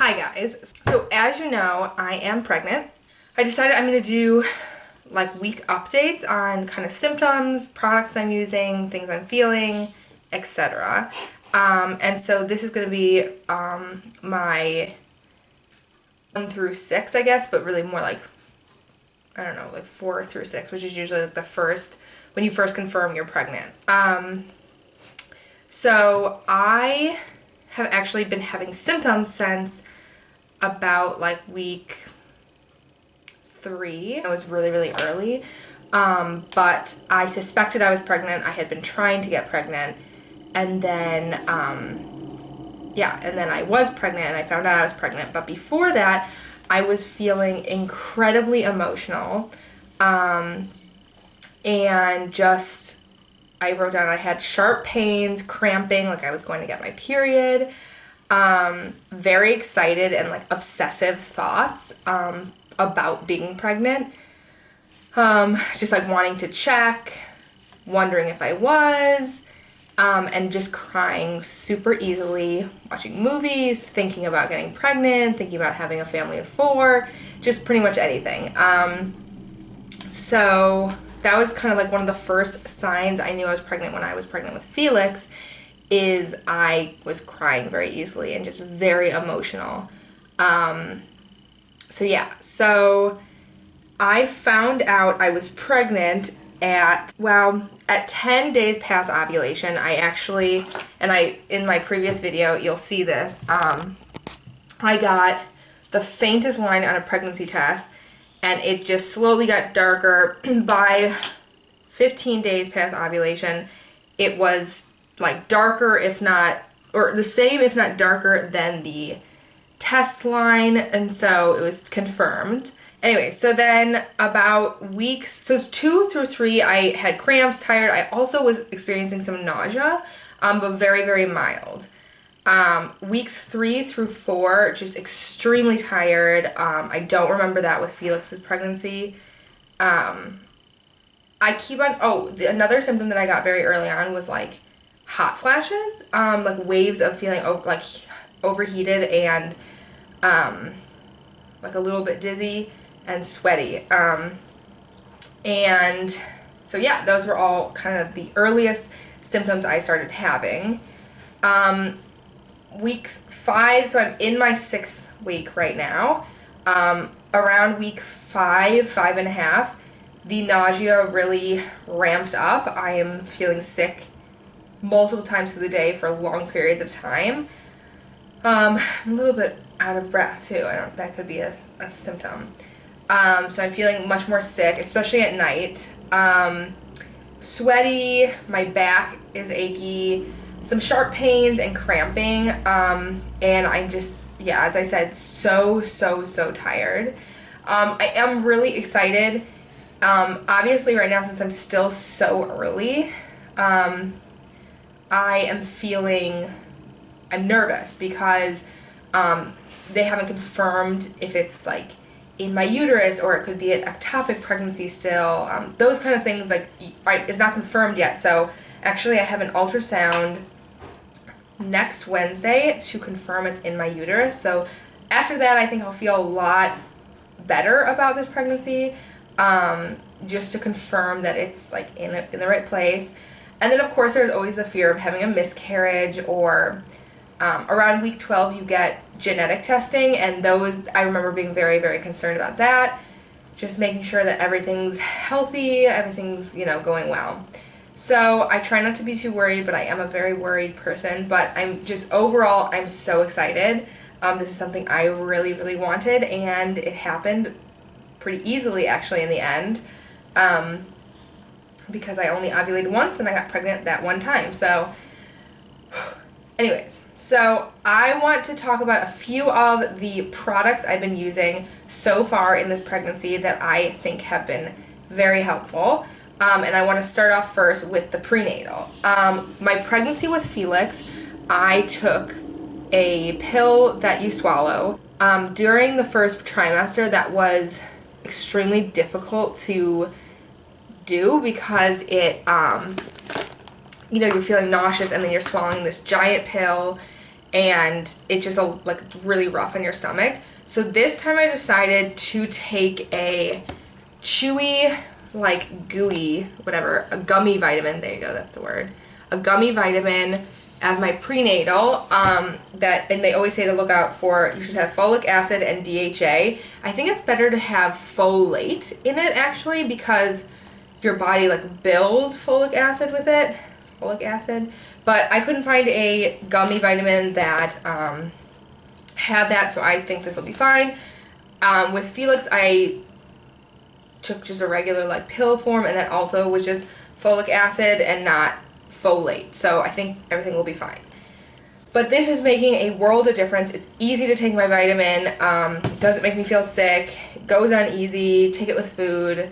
Hi guys, so as you know, I am pregnant. I decided I'm going to do like week updates on kind of symptoms, products I'm using, things I'm feeling, etc. And so this is going to be my 1 through 6, I guess, but really more like, I don't know, like 4 through 6, which is usually like the first, when you first confirm you're pregnant. So I have actually been having symptoms since about like week 3. It was really, really early. But I suspected I was pregnant. I had been trying to get pregnant. And then, and then I was pregnant and I found out I was pregnant. But before that, I was feeling incredibly emotional. And just, I wrote down I had sharp pains, cramping, like I was going to get my period. Very excited and like obsessive thoughts about being pregnant. Just like wanting to check, wondering if I was, and just crying super easily, watching movies, thinking about getting pregnant, thinking about having a family of 4, just pretty much anything. So that was kind of like one of the first signs I knew I was pregnant when I was pregnant with Felix, is I was crying very easily and just very emotional. So I found out I was pregnant at 10 days past ovulation. I actually, in my previous video, you'll see this, I got the faintest line on a pregnancy test, and it just slowly got darker. By 15 days past ovulation, it was like darker, if not, or the same, if not darker than the test line, and so it was confirmed. Anyway, so then about weeks, so 2 through 3, I had cramps, tired. I also was experiencing some nausea, but very, very mild. Weeks 3 through 4, just extremely tired. I don't remember that with Felix's pregnancy. Another symptom that I got very early on was like hot flashes, like waves of feeling like overheated and like a little bit dizzy and sweaty. And so yeah, those were all kind of the earliest symptoms I started having. Weeks 5, so I'm in my 6th week right now. Around week 5.5, the nausea really ramped up. I am feeling sick multiple times through the day for long periods of time. I'm a little bit out of breath too. That could be a symptom. So I'm feeling much more sick, especially at night. Sweaty, my back is achy, some sharp pains and cramping, and I'm just, as I said, so tired. I am really excited. Obviously right now, since I'm still so early, I'm nervous because they haven't confirmed if it's like in my uterus, or it could be an ectopic pregnancy still. Those kind of things, like, it's not confirmed yet. So actually I have an ultrasound next Wednesday to confirm it's in my uterus. So after that, I think I'll feel a lot better about this pregnancy, just to confirm that it's like in the right place. And then of course there's always the fear of having a miscarriage, or around week 12 you get genetic testing, and those, I remember being very, very concerned about that. Just making sure that everything's healthy, everything's, going well. So I try not to be too worried, but I am a very worried person. But I'm just, overall, I'm so excited. This is something I really, really wanted, and it happened pretty easily actually in the end. Because I only ovulated once and I got pregnant that one time. So anyways, so I want to talk about a few of the products I've been using so far in this pregnancy that I think have been very helpful. And I want to start off first with the prenatal. My pregnancy with Felix, I took a pill that you swallow. During the first trimester, that was extremely difficult to do because it, you're feeling nauseous and then you're swallowing this giant pill, and it's just like really rough on your stomach. So this time I decided to take a chewy, like gooey, whatever, a gummy vitamin, there you go, that's the word, a gummy vitamin as my prenatal, and they always say to look out for, you should have folic acid and DHA. I think it's better to have folate in it actually, because your body like builds folic acid with it, but I couldn't find a gummy vitamin that had that, so I think this will be fine. With Felix, I took just a regular like pill form, and that also was just folic acid and not folate, so I think everything will be fine. But this is making a world of difference. It's easy to take my vitamin, doesn't make me feel sick, goes on easy, take it with food.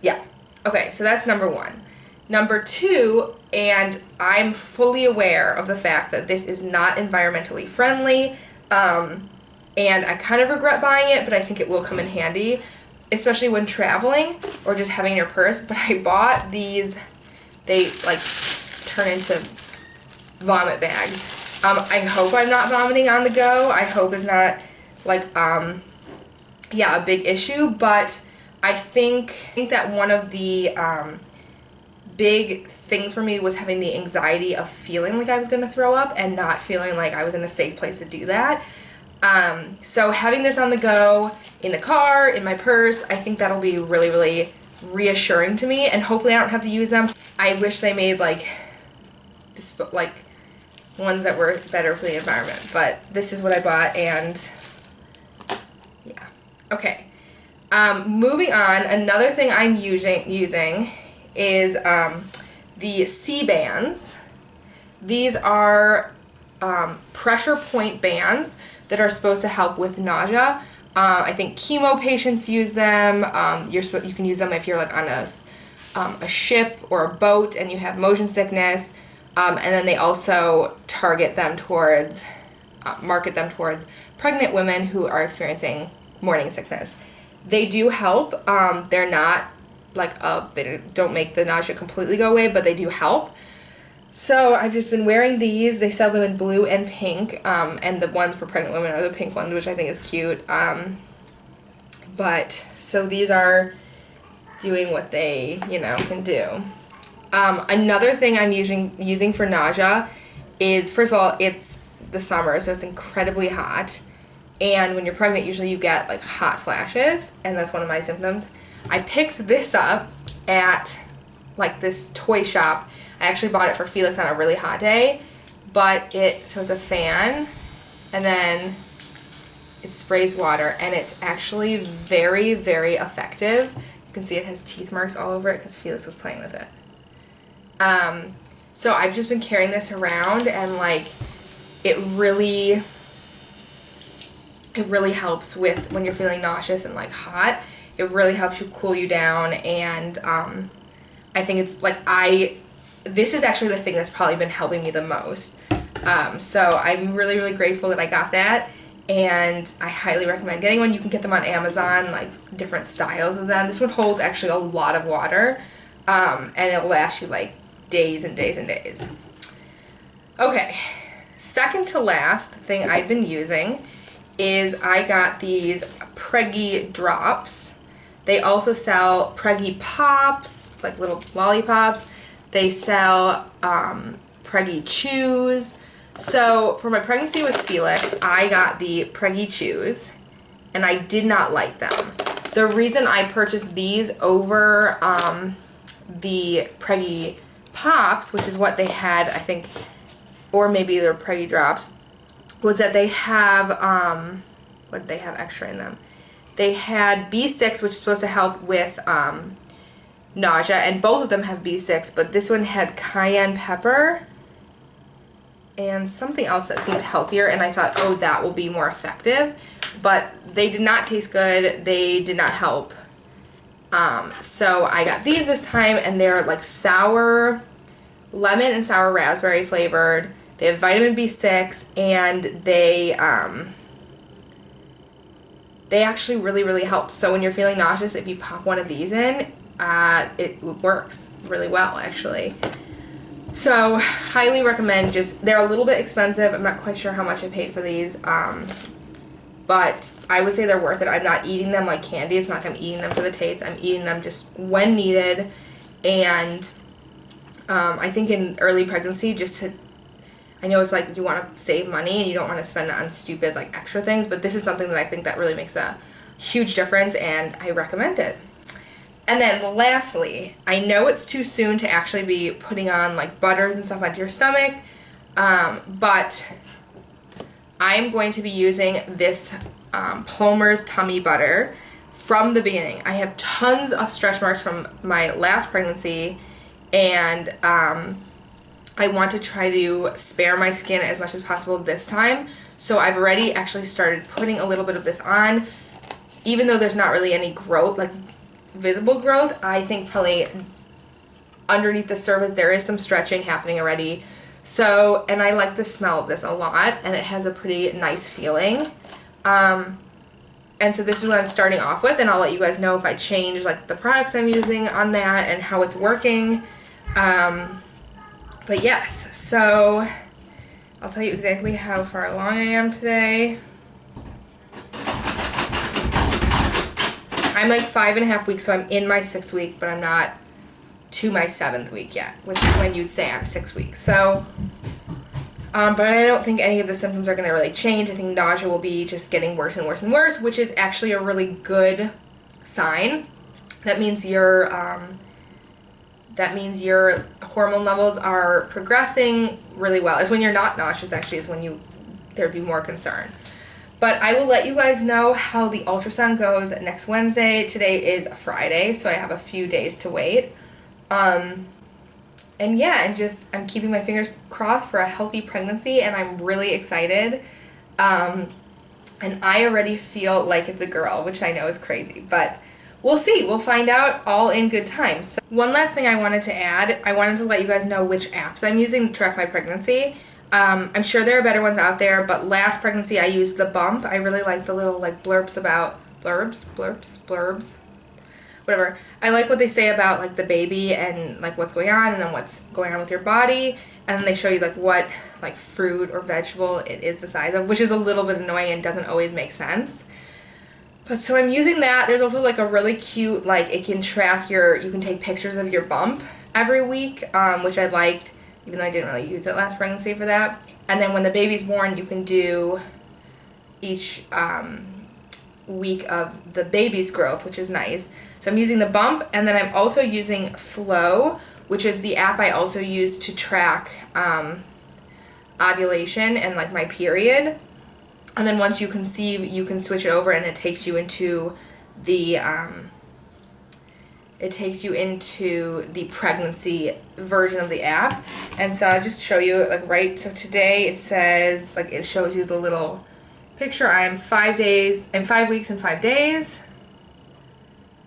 Yeah. Okay, so that's number one. Number two, and I'm fully aware of the fact that this is not environmentally friendly, and I kind of regret buying it, but I think it will come in handy, especially when traveling or just having in your purse. But I bought these, they like turn into vomit bags. I hope I'm not vomiting on the go. I hope it's not like, yeah, a big issue, but I think that one of the big things for me was having the anxiety of feeling like I was going to throw up and not feeling like I was in a safe place to do that. So having this on the go, in the car, in my purse, I think that'll be really, really reassuring to me, and hopefully I don't have to use them. I wish they made like ones that were better for the environment, but this is what I bought, and yeah. Okay. Moving on, another thing I'm using is the C-bands. These are pressure point bands that are supposed to help with nausea. I think chemo patients use them. You can use them if you're like on a ship or a boat and you have motion sickness. And then they also market them towards pregnant women who are experiencing morning sickness. They do help. They're not like they don't make the nausea completely go away, but they do help. So I've just been wearing these. They sell them in blue and pink, and the ones for pregnant women are the pink ones, which I think is cute. But so these are doing what they, can do. Another thing I'm using for nausea is, first of all, it's the summer, so it's incredibly hot. And when you're pregnant, usually you get like hot flashes, and that's one of my symptoms. I picked this up at like this toy shop. I actually bought it for Felix on a really hot day, but so it's a fan, and then it sprays water, and it's actually very, very effective. You can see it has teeth marks all over it because Felix was playing with it. So I've just been carrying this around, and like it really helps with when you're feeling nauseous and like hot. It really helps you cool you down, and I think it's like this is actually the thing that's probably been helping me the most. So I'm really, really grateful that I got that, and I highly recommend getting one. You can get them on Amazon, like different styles of them. This one holds actually a lot of water, and it'll last you like days and days and days. Okay, second to last thing I've been using is I got these Preggy drops. They also sell Preggy Pops, like little lollipops. They sell Preggy Chews. So for my pregnancy with Felix, I got the Preggy Chews, and I did not like them. The reason I purchased these over the Preggy Pops, which is what they had, I think, or maybe they're Preggy Drops, was that they have, what did they have extra in them? They had B6, which is supposed to help with nausea, and both of them have B6, but this one had cayenne pepper and something else that seemed healthier, and I thought, oh, that will be more effective, but they did not taste good. They did not help. So I got these this time, and they're like sour lemon and sour raspberry flavored. They have vitamin B6, and they actually really, really help. So when you're feeling nauseous, if you pop one of these in, it works really well, actually. So, highly recommend. Just, they're a little bit expensive. I'm not quite sure how much I paid for these. But I would say they're worth it. I'm not eating them like candy. It's not like I'm eating them for the taste. I'm eating them just when needed. And I think in early pregnancy, just to, I know it's like you want to save money and you don't want to spend it on stupid like extra things, but this is something that I think that really makes a huge difference, and I recommend it. And then lastly, I know it's too soon to actually be putting on like butters and stuff onto your stomach, but I'm going to be using this Palmer's Tummy Butter from the beginning. I have tons of stretch marks from my last pregnancy, and I want to try to spare my skin as much as possible this time. So I've already actually started putting a little bit of this on. Even though there's not really any growth, like visible growth, I think probably underneath the surface there is some stretching happening already. So, and I like the smell of this a lot, and it has a pretty nice feeling. And so this is what I'm starting off with, and I'll let you guys know if I change like the products I'm using on that and how it's working. But yes, so I'll tell you exactly how far along I am today. I'm like 5.5 weeks, so I'm in my 6th week, but I'm not to my 7th week yet, which is when you'd say I'm 6 weeks. So, but I don't think any of the symptoms are going to really change. I think nausea will be just getting worse and worse and worse, which is actually a really good sign. That means your hormone levels are progressing really well. It's when you're not nauseous, actually, is when there'd be more concern. But I will let you guys know how the ultrasound goes next Wednesday. Today is Friday, so I have a few days to wait. And yeah, and just I'm keeping my fingers crossed for a healthy pregnancy, and I'm really excited. And I already feel like it's a girl, which I know is crazy, but we'll see. We'll find out all in good time. So one last thing I wanted to add, I wanted to let you guys know which apps I'm using to track my pregnancy. I'm sure there are better ones out there, but last pregnancy I used the Bump. I really like the little like blurbs, whatever. I like what they say about like the baby and like what's going on and then what's going on with your body, and then they show you like what like fruit or vegetable it is the size of, which is a little bit annoying and doesn't always make sense. But so I'm using that. There's also like a really cute, like it can track you can take pictures of your bump every week, which I liked, even though I didn't really use it last pregnancy for that. And then when the baby's born, you can do each week of the baby's growth, which is nice. So I'm using the Bump, and then I'm also using Flow, which is the app I also use to track ovulation and like my period. And then once you conceive, you can switch it over, and it takes you into the pregnancy version of the app. And so I'll just show you like so today it says like it shows you the little picture. I'm 5 weeks and 5 days.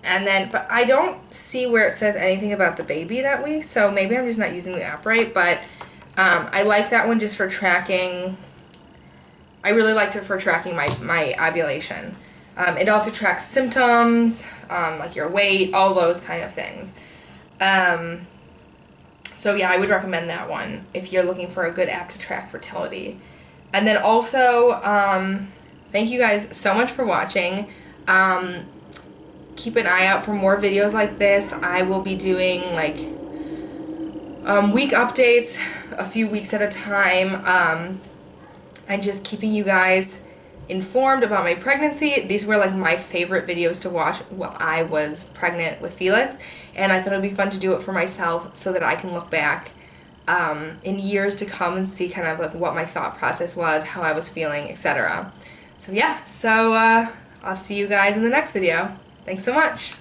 And then, but I don't see where it says anything about the baby that week, so maybe I'm just not using the app right, but I like that one just for tracking. I really liked it for tracking my ovulation. It also tracks symptoms, like your weight, all those kind of things. So yeah, I would recommend that one if you're looking for a good app to track fertility. And then also, thank you guys so much for watching. Keep an eye out for more videos like this. I will be doing like week updates a few weeks at a time, and just keeping you guys informed about my pregnancy. These were like my favorite videos to watch while I was pregnant with Felix, and I thought it would be fun to do it for myself so that I can look back in years to come and see kind of like what my thought process was, how I was feeling, etc. So yeah, so I'll see you guys in the next video. Thanks so much.